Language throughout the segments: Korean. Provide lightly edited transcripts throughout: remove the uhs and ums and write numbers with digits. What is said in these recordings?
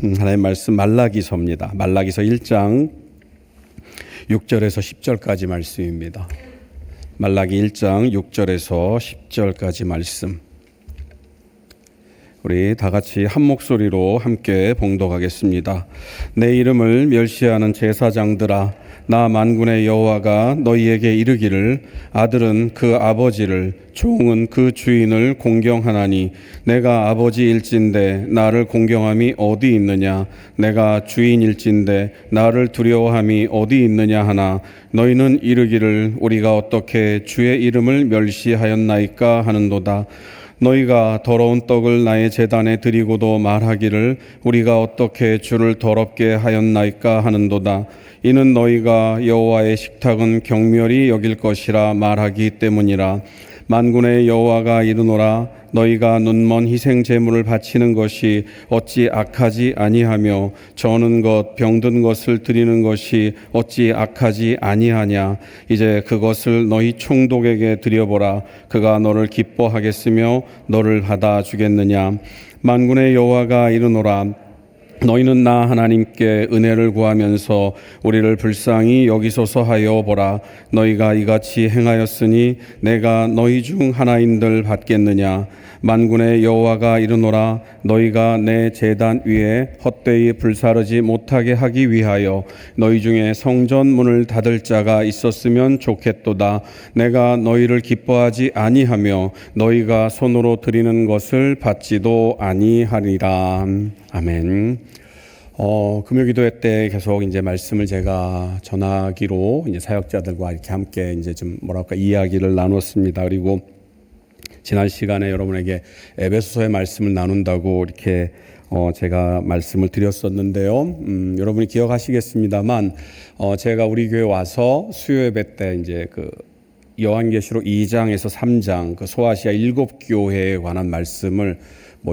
하나님의 말씀 말라기서입니다. 말라기서 1장 6절에서 10절까지 말씀입니다. 말라기 1장 6절에서 10절까지 말씀. 우리 다 같이 한 목소리로 함께 봉독하겠습니다. 내 이름을 멸시하는 제사장들아, 나 만군의 여호와가 너희에게 이르기를 아들은 그 아버지를, 종은 그 주인을 공경하나니 내가 아버지일진데 나를 공경함이 어디 있느냐? 내가 주인일진데 나를 두려워함이 어디 있느냐 하나, 너희는 이르기를 우리가 어떻게 주의 이름을 멸시하였나이까 하는도다. 너희가 더러운 떡을 나의 제단에 드리고도 말하기를 우리가 어떻게 주를 더럽게 하였나이까 하는도다. 이는 너희가 여호와의 식탁은 경멸히 여길 것이라 말하기 때문이라. 만군의 여호와가 이르노라, 너희가 눈먼 희생 제물을 바치는 것이 어찌 악하지 아니하며 저는 것 병든 것을 드리는 것이 어찌 악하지 아니하냐? 이제 그것을 너희 총독에게 드려보라. 그가 너를 기뻐하겠으며 너를 받아주겠느냐? 만군의 여호와가 이르노라, 너희는 나 하나님께 은혜를 구하면서 우리를 불쌍히 여기소서 하여 보라. 너희가 이같이 행하였으니 내가 너희 중 하나인들 받겠느냐? 만군의 여호와가 이르노라, 너희가 내 제단 위에 헛되이 불사르지 못하게 하기 위하여 너희 중에 성전 문을 닫을 자가 있었으면 좋겠도다. 내가 너희를 기뻐하지 아니하며 너희가 손으로 드리는 것을 받지도 아니하리라. 아멘. 금요기도회 때 계속 이제 말씀을 제가 전하기로 이제 사역자들과 이렇게 함께 이제 좀 이야기를 나눴습니다. 그리고 지난 시간에 여러분에게 에베소서의 말씀을 나눈다고 이렇게 제가 말씀을 드렸었는데요. 여러분이 기억하시겠습니다만 제가 우리 교회 와서 수요 예배 때 이제 그 요한계시록 2장에서 3장 그 소아시아 7교회에 관한 말씀을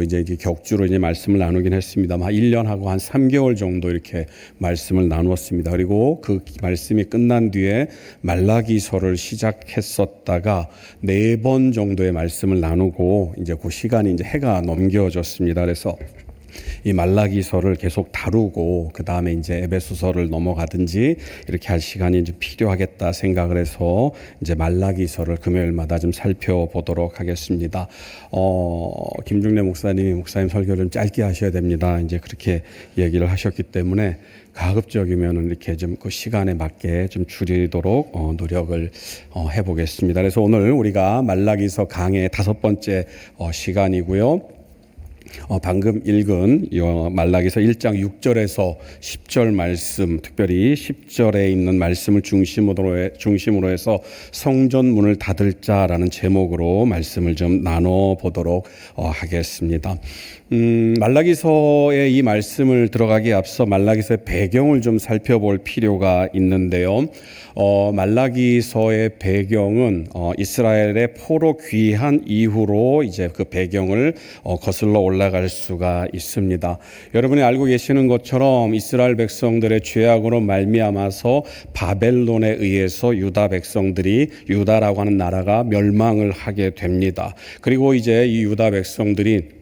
이제 격주로 이제 말씀을 나누긴 했습니다만 1년하고 한 3개월 정도 이렇게 말씀을 나누었습니다. 그리고 그 말씀이 끝난 뒤에 말라기서를 시작했었다가 4번 정도의 말씀을 나누고 이제 그 시간이 이제 해가 넘겨졌습니다. 그래서 이 말라기서를 계속 다루고 그 다음에 이제 에베소서를 넘어가든지 이렇게 할 시간이 이제 필요하겠다 생각을 해서 이제 말라기서를 금요일마다 좀 살펴보도록 하겠습니다. 김중래 목사님 설교를 좀 짧게 하셔야 됩니다. 이제 그렇게 얘기를 하셨기 때문에 가급적이면 이렇게 좀 그 시간에 맞게 좀 줄이도록 노력을 해보겠습니다. 그래서 오늘 우리가 말라기서 강의 5번째 시간이고요. 방금 읽은 말라기서 1장 6절에서 10절 말씀, 특별히 10절에 있는 말씀을 중심으로 해서 성전 문을 닫을 자라는 제목으로 말씀을 좀 나눠보도록 하겠습니다. 말라기서의 이 말씀을 들어가기에 앞서 말라기서의 배경을 좀 살펴볼 필요가 있는데요. 말라기서의 배경은 이스라엘의 포로 귀환 이후로 이제 그 배경을 거슬러 올라갈 수가 있습니다. 여러분이 알고 계시는 것처럼 이스라엘 백성들의 죄악으로 말미암아서 바벨론에 의해서 유다 백성들이, 유다라고 하는 나라가 멸망을 하게 됩니다. 그리고 이제 이 유다 백성들이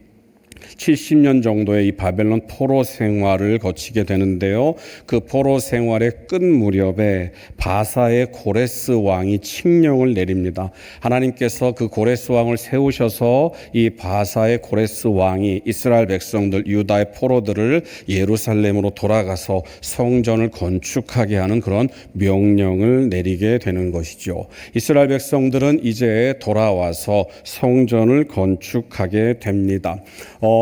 70년 정도의 이 바벨론 포로 생활을 거치게 되는데요. 그 포로 생활의 끝 무렵에 바사의 고레스 왕이 칙령을 내립니다. 하나님께서 그 고레스 왕을 세우셔서 이 바사의 고레스 왕이 이스라엘 백성들, 유다의 포로들을 예루살렘으로 돌아가서 성전을 건축하게 하는 그런 명령을 내리게 되는 것이죠. 이스라엘 백성들은 이제 돌아와서 성전을 건축하게 됩니다.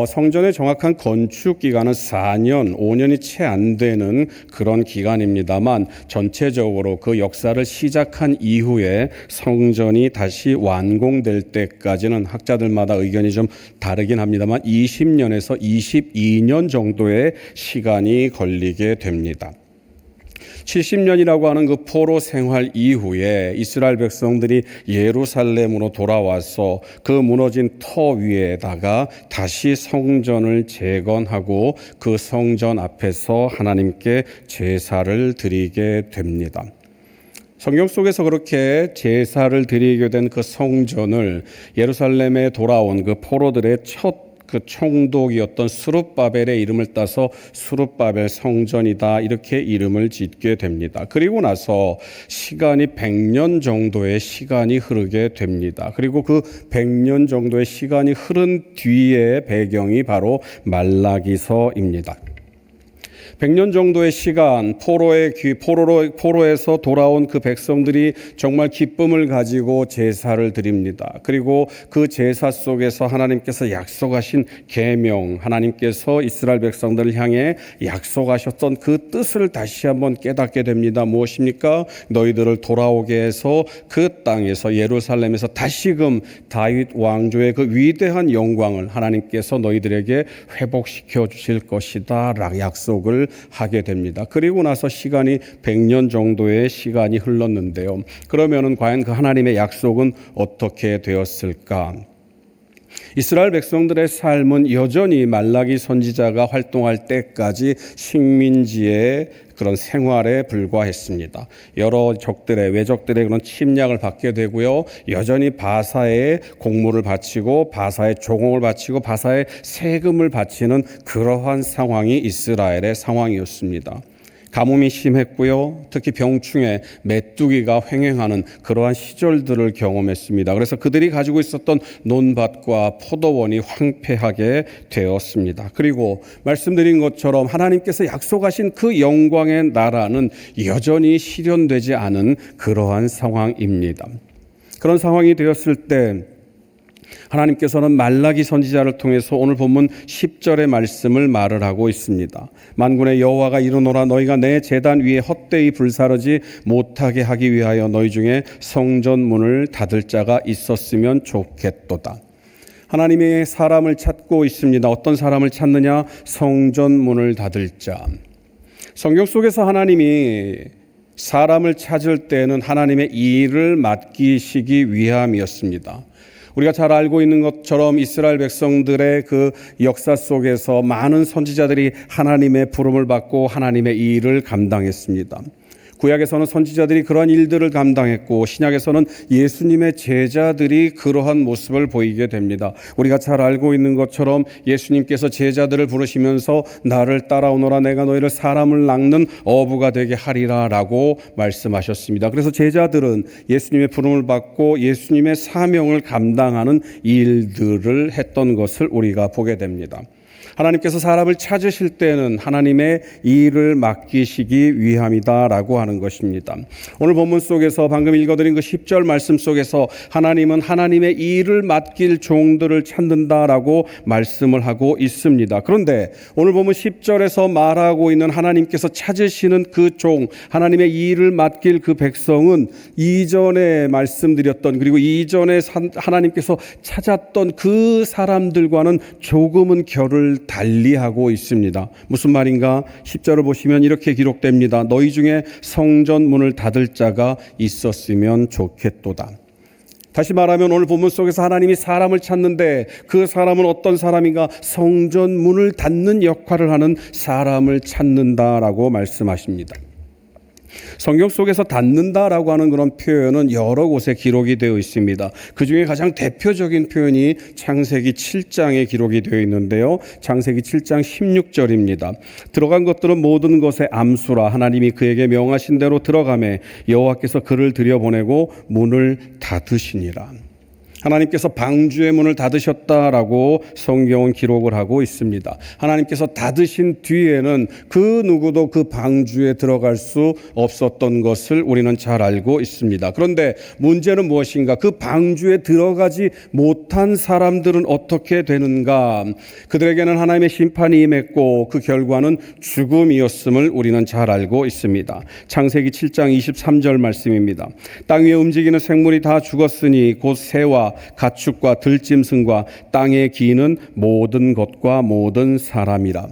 성전의 정확한 건축 기간은 4년, 5년이 채 안 되는 그런 기간입니다만 전체적으로 그 역사를 시작한 이후에 성전이 다시 완공될 때까지는 학자들마다 의견이 좀 다르긴 합니다만 20년에서 22년 정도의 시간이 걸리게 됩니다. 70년이라고 하는 그 포로 생활 이후에 이스라엘 백성들이 예루살렘으로 돌아와서 그 무너진 터 위에다가 다시 성전을 재건하고 그 성전 앞에서 하나님께 제사를 드리게 됩니다. 성경 속에서 그렇게 제사를 드리게 된 그 성전을 예루살렘에 돌아온 그 포로들의 첫 그 총독이었던 스룹바벨의 이름을 따서 스룹바벨 성전이다 이렇게 이름을 짓게 됩니다. 그리고 나서 시간이 100년 정도의 시간이 흐르게 됩니다. 그리고 그 100년 정도의 시간이 흐른 뒤의 배경이 바로 말라기서입니다. 100년 정도의 시간, 포로에서 돌아온 그 백성들이 정말 기쁨을 가지고 제사를 드립니다. 그리고 그 제사 속에서 하나님께서 약속하신 계명, 하나님께서 이스라엘 백성들을 향해 약속하셨던 그 뜻을 다시 한번 깨닫게 됩니다. 무엇입니까? 너희들을 돌아오게 해서 그 땅에서 예루살렘에서 다시금 다윗 왕조의 그 위대한 영광을 하나님께서 너희들에게 회복시켜 주실 것이다 라고 약속을 하게 됩니다. 그리고 나서 시간이 100년 정도의 시간이 흘렀는데요. 그러면은 과연 그 하나님의 약속은 어떻게 되었을까? 이스라엘 백성들의 삶은 여전히 말라기 선지자가 활동할 때까지 식민지의 그런 생활에 불과했습니다. 여러 외적들의 그런 침략을 받게 되고요. 여전히 바사에 공물을 바치고 바사에 조공을 바치고 바사에 세금을 바치는 그러한 상황이 이스라엘의 상황이었습니다. 가뭄이 심했고요. 특히 병충해 메뚜기가 횡행하는 그러한 시절들을 경험했습니다. 그래서 그들이 가지고 있었던 논밭과 포도원이 황폐하게 되었습니다. 그리고 말씀드린 것처럼 하나님께서 약속하신 그 영광의 나라는 여전히 실현되지 않은 그러한 상황입니다. 그런 상황이 되었을 때 하나님께서는 말라기 선지자를 통해서 오늘 본문 10절의 말씀을 말을 하고 있습니다. 만군의 여호와가 이르노라 너희가 내 제단 위에 헛되이 불사르지 못하게 하기 위하여 너희 중에 성전 문을 닫을 자가 있었으면 좋겠도다. 하나님이 사람을 찾고 있습니다. 어떤 사람을 찾느냐? 성전 문을 닫을 자. 성경 속에서 하나님이 사람을 찾을 때는 하나님의 일을 맡기시기 위함이었습니다. 우리가 잘 알고 있는 것처럼 이스라엘 백성들의 그 역사 속에서 많은 선지자들이 하나님의 부름을 받고 하나님의 일을 감당했습니다. 구약에서는 선지자들이 그러한 일들을 감당했고 신약에서는 예수님의 제자들이 그러한 모습을 보이게 됩니다. 우리가 잘 알고 있는 것처럼 예수님께서 제자들을 부르시면서 나를 따라오너라 내가 너희를 사람을 낚는 어부가 되게 하리라 라고 말씀하셨습니다. 그래서 제자들은 예수님의 부름을 받고 예수님의 사명을 감당하는 일들을 했던 것을 우리가 보게 됩니다. 하나님께서 사람을 찾으실 때는 하나님의 일을 맡기시기 위함이다라고 하는 것입니다. 오늘 본문 속에서 방금 읽어드린 그 10절 말씀 속에서 하나님은 하나님의 일을 맡길 종들을 찾는다라고 말씀을 하고 있습니다. 그런데 오늘 본문 10절에서 말하고 있는 하나님께서 찾으시는 그 종, 하나님의 일을 맡길 그 백성은 이전에 말씀드렸던 그리고 이전에 하나님께서 찾았던 그 사람들과는 조금은 결을 달리하고 있습니다. 무슨 말인가? 10절을 보시면 이렇게 기록됩니다. 너희 중에 성전 문을 닫을 자가 있었으면 좋겠도다. 다시 말하면 오늘 본문 속에서 하나님이 사람을 찾는데 그 사람은 어떤 사람인가? 성전 문을 닫는 역할을 하는 사람을 찾는다라고 말씀하십니다. 성경 속에서 닫는다라고 하는 그런 표현은 여러 곳에 기록이 되어 있습니다. 그 중에 가장 대표적인 표현이 창세기 7장에 기록이 되어 있는데요. 창세기 7장 16절입니다. 들어간 것들은 모든 것의 암수라 하나님이 그에게 명하신 대로 들어가매 여호와께서 그를 들여보내고 문을 닫으시니라. 하나님께서 방주의 문을 닫으셨다라고 성경은 기록을 하고 있습니다. 하나님께서 닫으신 뒤에는 그 누구도 그 방주에 들어갈 수 없었던 것을 우리는 잘 알고 있습니다. 그런데 문제는 무엇인가? 그 방주에 들어가지 못한 사람들은 어떻게 되는가? 그들에게는 하나님의 심판이 임했고 그 결과는 죽음이었음을 우리는 잘 알고 있습니다. 창세기 7장 23절 말씀입니다. 땅 위에 움직이는 생물이 다 죽었으니 곧 새와 가축과 들짐승과 땅에 기는 모든 것과 모든 사람이라.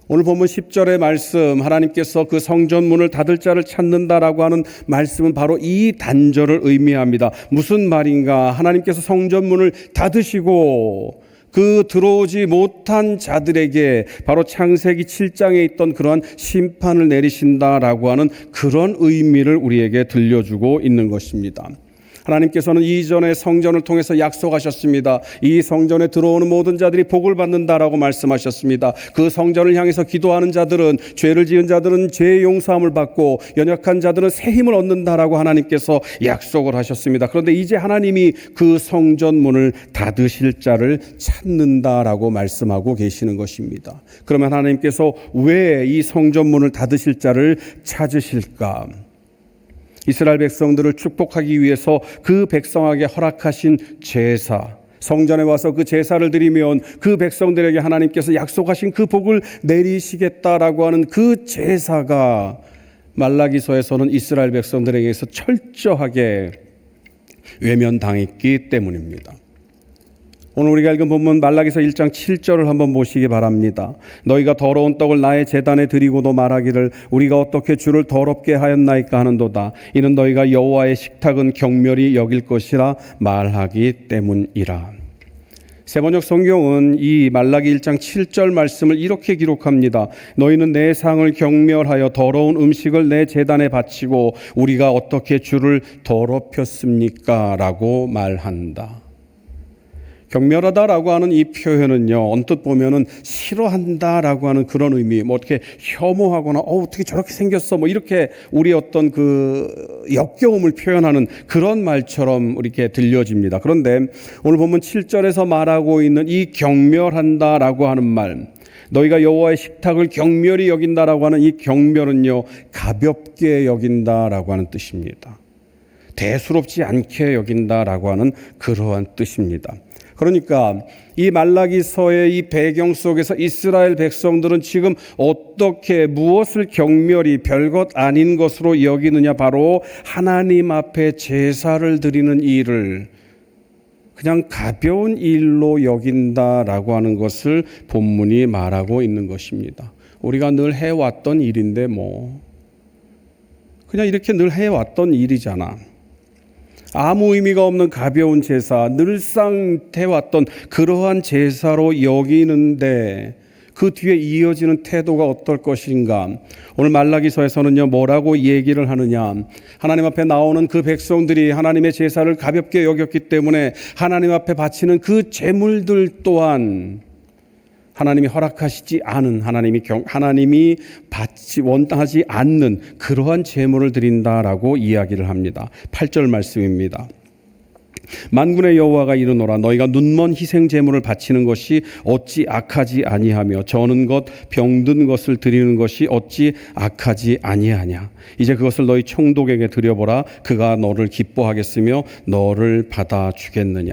오늘 본문 10절의 말씀, 하나님께서 그 성전문을 닫을 자를 찾는다라고 하는 말씀은 바로 이 단절을 의미합니다. 무슨 말인가? 하나님께서 성전문을 닫으시고 그 들어오지 못한 자들에게 바로 창세기 7장에 있던 그러한 심판을 내리신다라고 하는 그런 의미를 우리에게 들려주고 있는 것입니다. 하나님께서는 이전에 성전을 통해서 약속하셨습니다. 이 성전에 들어오는 모든 자들이 복을 받는다라고 말씀하셨습니다. 그 성전을 향해서 기도하는 자들은, 죄를 지은 자들은 죄의 용서함을 받고 연약한 자들은 새 힘을 얻는다라고 하나님께서 약속을 하셨습니다. 그런데 이제 하나님이 그 성전 문을 닫으실 자를 찾는다라고 말씀하고 계시는 것입니다. 그러면 하나님께서 왜 이 성전 문을 닫으실 자를 찾으실까? 이스라엘 백성들을 축복하기 위해서 그 백성에게 허락하신 제사, 성전에 와서 그 제사를 드리면 그 백성들에게 하나님께서 약속하신 그 복을 내리시겠다라고 하는 그 제사가 말라기서에서는 이스라엘 백성들에게서 철저하게 외면당했기 때문입니다. 오늘 우리가 읽은 본문 말라기서 1장 7절을 한번 보시기 바랍니다. 너희가 더러운 떡을 나의 제단에 드리고도 말하기를 우리가 어떻게 주를 더럽게 하였나이까 하는도다. 이는 너희가 여호와의 식탁은 경멸히 여길 것이라 말하기 때문이라. 세번역 성경은 이 말라기 1장 7절 말씀을 이렇게 기록합니다. 너희는 내 상을 경멸하여 더러운 음식을 내 제단에 바치고 우리가 어떻게 주를 더럽혔습니까? 라고 말한다. 경멸하다라고 하는 이 표현은요, 언뜻 보면은 싫어한다라고 하는 그런 의미, 뭐 어떻게 혐오하거나 어떻게 저렇게 생겼어, 뭐 이렇게 우리 어떤 그 역겨움을 표현하는 그런 말처럼 이렇게 들려집니다. 그런데 오늘 보면 7절에서 말하고 있는 이 경멸한다라고 하는 말, 너희가 여호와의 식탁을 경멸히 여긴다라고 하는 이 경멸은요, 가볍게 여긴다라고 하는 뜻입니다. 대수롭지 않게 여긴다라고 하는 그러한 뜻입니다. 그러니까 이 말라기서의 이 배경 속에서 이스라엘 백성들은 지금 어떻게 무엇을 경멸히 별것 아닌 것으로 여기느냐, 바로 하나님 앞에 제사를 드리는 일을 그냥 가벼운 일로 여긴다라고 하는 것을 본문이 말하고 있는 것입니다. 우리가 늘 해왔던 일인데 뭐 그냥 이렇게 늘 해왔던 일이잖아. 아무 의미가 없는 가벼운 제사, 늘상 해왔던 그러한 제사로 여기는데 그 뒤에 이어지는 태도가 어떨 것인가? 오늘 말라기서에서는요, 뭐라고 얘기를 하느냐? 하나님 앞에 나오는 그 백성들이 하나님의 제사를 가볍게 여겼기 때문에 하나님 앞에 바치는 그 제물들 또한 하나님이 허락하시지 않은, 하나님이 받지 원하지 않는 그러한 제물을 드린다라고 이야기를 합니다. 8절 말씀입니다. 만군의 여호와가 이르노라 너희가 눈먼 희생 제물을 바치는 것이 어찌 악하지 아니하며 저는 것 병든 것을 드리는 것이 어찌 악하지 아니하냐. 이제 그것을 너희 총독에게 드려보라. 그가 너를 기뻐하겠으며 너를 받아주겠느냐.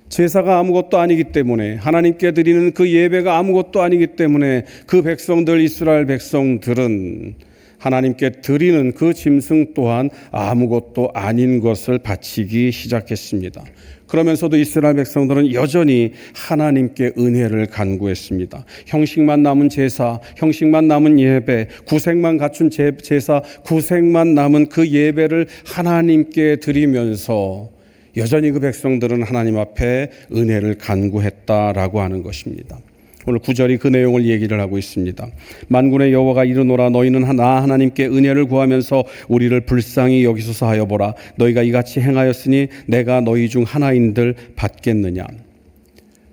제사가 아무것도 아니기 때문에, 하나님께 드리는 그 예배가 아무것도 아니기 때문에 그 백성들, 이스라엘 백성들은 하나님께 드리는 그 짐승 또한 아무것도 아닌 것을 바치기 시작했습니다. 그러면서도 이스라엘 백성들은 여전히 하나님께 은혜를 간구했습니다. 형식만 남은 제사, 형식만 남은 예배, 구색만 갖춘 제사, 구색만 남은 그 예배를 하나님께 드리면서 여전히 그 백성들은 하나님 앞에 은혜를 간구했다라고 하는 것입니다. 오늘 9절이 그 내용을 얘기를 하고 있습니다. 만군의 여호와가 이르노라 너희는 나 하나님께 은혜를 구하면서 우리를 불쌍히 여기소서 하여 보라. 너희가 이같이 행하였으니 내가 너희 중 하나인들 받겠느냐.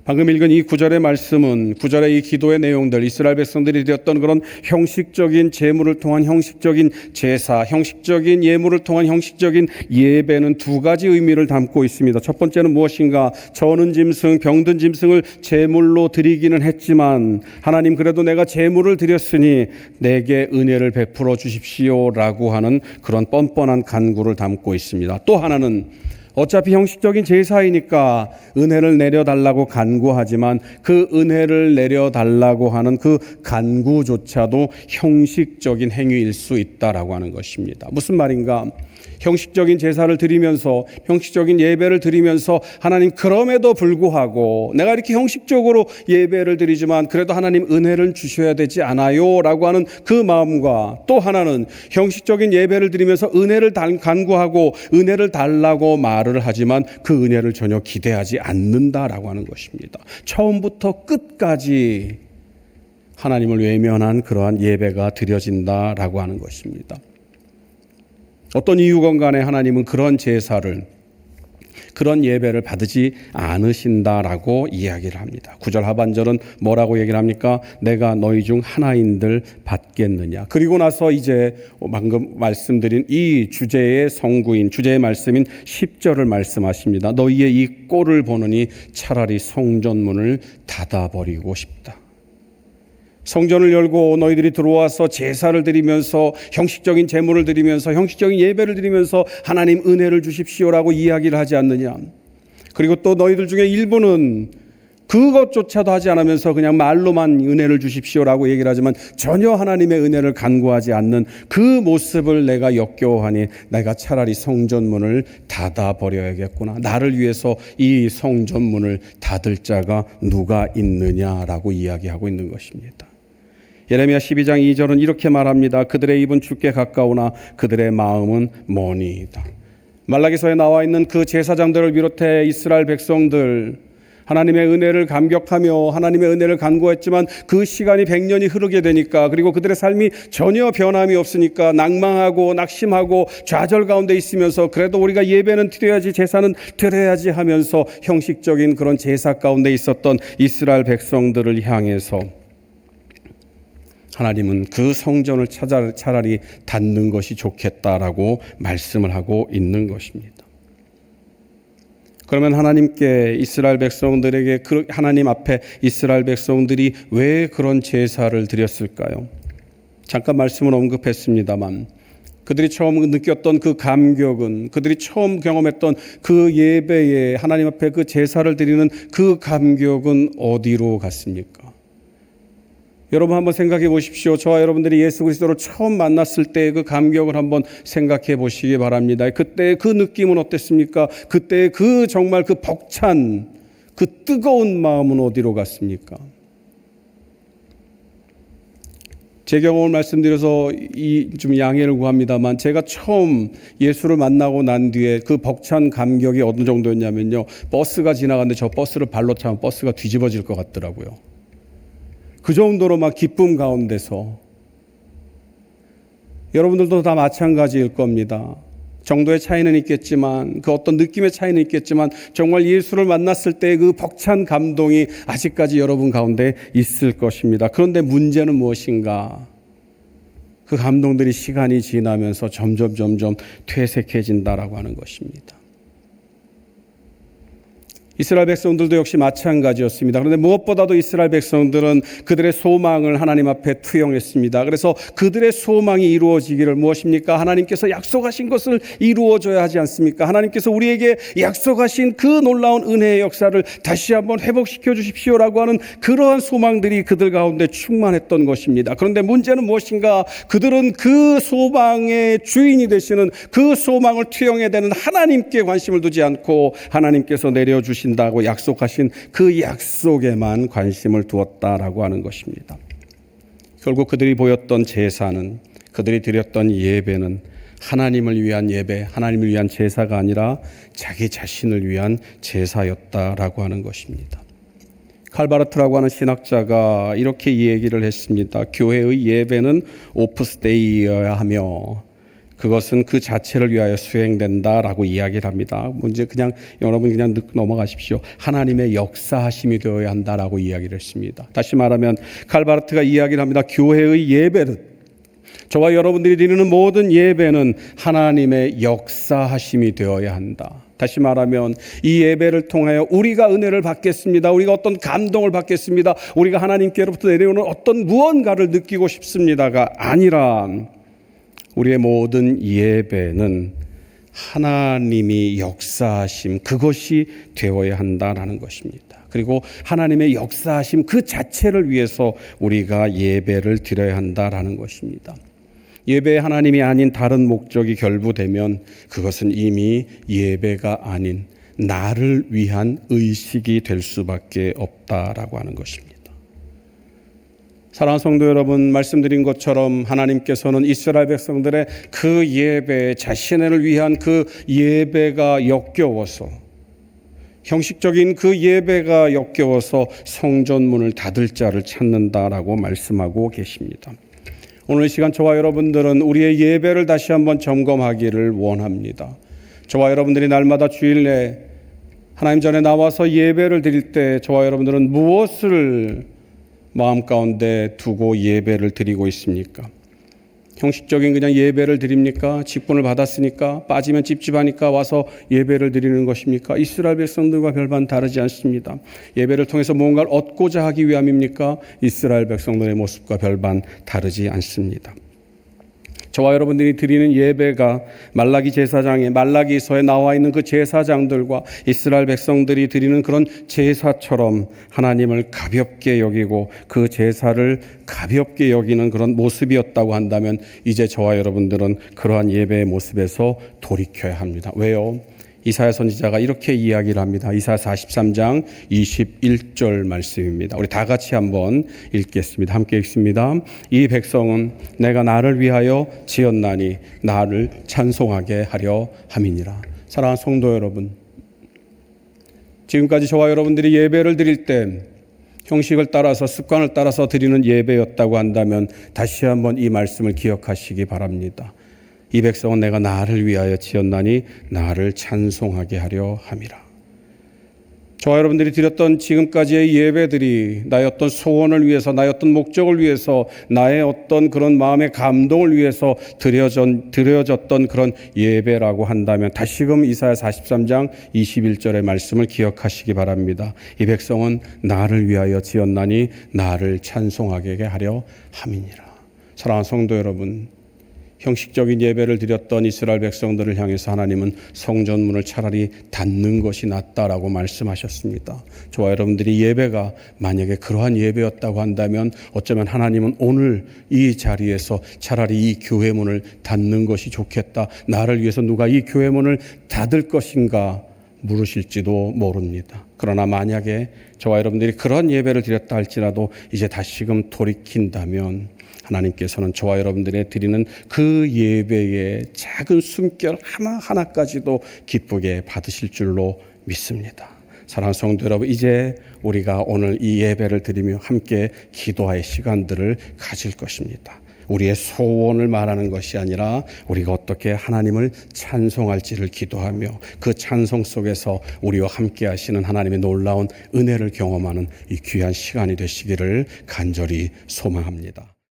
방금 읽은 이 9절의 말씀은, 9절의 이 기도의 내용들, 이스라엘 백성들이 드렸던 그런 형식적인 제물을 통한 형식적인 제사, 형식적인 예물을 통한 형식적인 예배는 두 가지 의미를 담고 있습니다. 첫 번째는 무엇인가? 저는 짐승, 병든 짐승을 제물로 드리기는 했지만 하나님 그래도 내가 제물을 드렸으니 내게 은혜를 베풀어 주십시오라고 하는 그런 뻔뻔한 간구를 담고 있습니다. 또 하나는 어차피 형식적인 제사이니까 은혜를 내려달라고 간구하지만 그 은혜를 내려달라고 하는 그 간구조차도 형식적인 행위일 수 있다라고 하는 것입니다. 무슨 말인가? 형식적인 제사를 드리면서, 형식적인 예배를 드리면서 하나님 그럼에도 불구하고 내가 이렇게 형식적으로 예배를 드리지만 그래도 하나님 은혜를 주셔야 되지 않아요? 라고 하는 그 마음과, 또 하나는 형식적인 예배를 드리면서 은혜를 간구하고 은혜를 달라고 말을 하지만 그 은혜를 전혀 기대하지 않는다라고 하는 것입니다. 처음부터 끝까지 하나님을 외면한 그러한 예배가 드려진다라고 하는 것입니다. 어떤 이유건 간에 하나님은 그런 제사를, 그런 예배를 받지 않으신다라고 이야기를 합니다. 9절 하반절은 뭐라고 얘기를 합니까? 내가 너희 중 하나인들 받겠느냐. 그리고 나서 이제 방금 말씀드린 이 주제의 성구인, 주제의 말씀인 10절을 말씀하십니다. 너희의 이 꼴을 보느니 차라리 성전문을 닫아버리고 싶다. 성전을 열고 너희들이 들어와서 제사를 드리면서 형식적인 제물을 드리면서 형식적인 예배를 드리면서 하나님 은혜를 주십시오라고 이야기를 하지 않느냐. 그리고 또 너희들 중에 일부는 그것조차도 하지 않으면서 그냥 말로만 은혜를 주십시오라고 얘기를 하지만 전혀 하나님의 은혜를 간구하지 않는 그 모습을 내가 역겨워하니 내가 차라리 성전문을 닫아버려야겠구나. 나를 위해서 이 성전문을 닫을 자가 누가 있느냐라고 이야기하고 있는 것입니다. 예레미야 12장 2절은 이렇게 말합니다. 그들의 입은 주께 가까우나 그들의 마음은 머니이다. 말라기서에 나와 있는 그 제사장들을 비롯해 이스라엘 백성들, 하나님의 은혜를 감격하며 하나님의 은혜를 간구했지만 그 시간이 100년이 흐르게 되니까, 그리고 그들의 삶이 전혀 변함이 없으니까 낭망하고 낙심하고 좌절 가운데 있으면서 그래도 우리가 예배는 드려야지, 제사는 드려야지 하면서 형식적인 그런 제사 가운데 있었던 이스라엘 백성들을 향해서 하나님은 그 성전을 차라리 닫는 것이 좋겠다라고 말씀을 하고 있는 것입니다. 그러면 하나님께 이스라엘 백성들에게, 하나님 앞에 이스라엘 백성들이 왜 그런 제사를 드렸을까요? 잠깐 말씀을 언급했습니다만 그들이 처음 느꼈던 그 감격은, 그들이 처음 경험했던 그 예배에 하나님 앞에 그 제사를 드리는 그 감격은 어디로 갔습니까? 여러분 한번 생각해 보십시오. 저와 여러분들이 예수 그리스도를 처음 만났을 때 그 감격을 한번 생각해 보시기 바랍니다. 그때 그 느낌은 어땠습니까? 그때 그 정말 그 벅찬 그 뜨거운 마음은 어디로 갔습니까? 제 경험을 말씀드려서 좀 양해를 구합니다만, 제가 처음 예수를 만나고 난 뒤에 그 벅찬 감격이 어느 정도였냐면요, 버스가 지나가는데 저 버스를 발로 차면 버스가 뒤집어질 것 같더라고요. 그 정도로 막 기쁨 가운데서, 여러분들도 다 마찬가지일 겁니다. 정도의 차이는 있겠지만, 그 어떤 느낌의 차이는 있겠지만, 정말 예수를 만났을 때 그 벅찬 감동이 아직까지 여러분 가운데 있을 것입니다. 그런데 문제는 무엇인가? 그 감동들이 시간이 지나면서 점점 퇴색해진다라고 하는 것입니다. 이스라엘 백성들도 역시 마찬가지였습니다. 그런데 무엇보다도 이스라엘 백성들은 그들의 소망을 하나님 앞에 투영했습니다. 그래서 그들의 소망이 이루어지기를, 무엇입니까? 하나님께서 약속하신 것을 이루어줘야 하지 않습니까? 하나님께서 우리에게 약속하신 그 놀라운 은혜의 역사를 다시 한번 회복시켜 주십시오라고 하는 그러한 소망들이 그들 가운데 충만했던 것입니다. 그런데 문제는 무엇인가? 그들은 그 소망의 주인이 되시는, 그 소망을 투영해야 되는 하나님께 관심을 두지 않고 하나님께서 내려주신 다고 약속하신 그 약속에만 관심을 두었다라고 하는 것입니다. 결국 그들이 보였던 제사는, 그들이 드렸던 예배는 하나님을 위한 예배, 하나님을 위한 제사가 아니라 자기 자신을 위한 제사였다라고 하는 것입니다. 칼바르트라고 하는 신학자가 이렇게 이 얘기를 했습니다. 교회의 예배는 오프스데이여야 하며 그것은 그 자체를 위하여 수행된다라고 이야기를 합니다. 문제 그냥 여러분 그냥 넘어가십시오. 하나님의 역사하심이 되어야 한다라고 이야기를 했습니다. 다시 말하면 칼바르트가 이야기를 합니다. 교회의 예배는, 저와 여러분들이 드리는 모든 예배는 하나님의 역사하심이 되어야 한다. 다시 말하면 이 예배를 통하여 우리가 은혜를 받겠습니다. 우리가 어떤 감동을 받겠습니다. 우리가 하나님께로부터 내려오는 어떤 무언가를 느끼고 싶습니다가 아니라, 우리의 모든 예배는 하나님이 역사하심, 그것이 되어야 한다라는 것입니다. 그리고 하나님의 역사하심 그 자체를 위해서 우리가 예배를 드려야 한다라는 것입니다. 예배에 하나님이 아닌 다른 목적이 결부되면 그것은 이미 예배가 아닌 나를 위한 의식이 될 수밖에 없다라고 하는 것입니다. 사랑하는 성도 여러분, 말씀드린 것처럼 하나님께서는 이스라엘 백성들의 그 예배, 자신을 위한 그 예배가 역겨워서, 형식적인 그 예배가 역겨워서 성전문을 닫을 자를 찾는다라고 말씀하고 계십니다. 오늘 이 시간 저와 여러분들은 우리의 예배를 다시 한번 점검하기를 원합니다. 저와 여러분들이 날마다 주일 내 하나님 전에 나와서 예배를 드릴 때 저와 여러분들은 무엇을 마음 가운데 두고 예배를 드리고 있습니까? 형식적인 그냥 예배를 드립니까? 직분을 받았으니까 빠지면 찝찝하니까 와서 예배를 드리는 것입니까? 이스라엘 백성들과 별반 다르지 않습니다. 예배를 통해서 무언가를 얻고자 하기 위함입니까? 이스라엘 백성들의 모습과 별반 다르지 않습니다. 저와 여러분들이 드리는 예배가 말라기 제사장의 말라기서에 나와 있는 그 제사장들과 이스라엘 백성들이 드리는 그런 제사처럼 하나님을 가볍게 여기고 그 제사를 가볍게 여기는 그런 모습이었다고 한다면 이제 저와 여러분들은 그러한 예배의 모습에서 돌이켜야 합니다. 왜요? 이사야 선지자가 이렇게 이야기를 합니다. 이사야 43장 21절 말씀입니다. 우리 다 같이 한번 읽겠습니다. 함께 읽습니다. 이 백성은 내가 나를 위하여 지었나니 나를 찬송하게 하려 함이니라. 사랑하는 성도 여러분, 지금까지 저와 여러분들이 예배를 드릴 때 형식을 따라서 습관을 따라서 드리는 예배였다고 한다면 다시 한번 이 말씀을 기억하시기 바랍니다. 이 백성은 내가 나를 위하여 지었나니 나를 찬송하게 하려 함이라. 저와 여러분들이 드렸던 지금까지의 예배들이 나의 어떤 소원을 위해서, 나의 어떤 목적을 위해서, 나의 어떤 그런 마음의 감동을 위해서 드려졌던 그런 예배라고 한다면 다시금 이사야 43장 21절의 말씀을 기억하시기 바랍니다. 이 백성은 나를 위하여 지었나니 나를 찬송하게 하려 함이니라. 사랑하는 성도 여러분, 형식적인 예배를 드렸던 이스라엘 백성들을 향해서 하나님은 성전문을 차라리 닫는 것이 낫다라고 말씀하셨습니다. 저와 여러분들이 예배가 만약에 그러한 예배였다고 한다면 어쩌면 하나님은 오늘 이 자리에서 차라리 이 교회 문을 닫는 것이 좋겠다. 나를 위해서 누가 이 교회 문을 닫을 것인가 물으실지도 모릅니다. 그러나 만약에 저와 여러분들이 그런 예배를 드렸다 할지라도 이제 다시금 돌이킨다면 하나님께서는 저와 여러분들이 드리는 그 예배의 작은 숨결 하나하나까지도 기쁘게 받으실 줄로 믿습니다. 사랑하는 성도 여러분, 이제 우리가 오늘 이 예배를 드리며 함께 기도의 시간들을 가질 것입니다. 우리의 소원을 말하는 것이 아니라 우리가 어떻게 하나님을 찬송할지를 기도하며 그 찬송 속에서 우리와 함께 하시는 하나님의 놀라운 은혜를 경험하는 이 귀한 시간이 되시기를 간절히 소망합니다.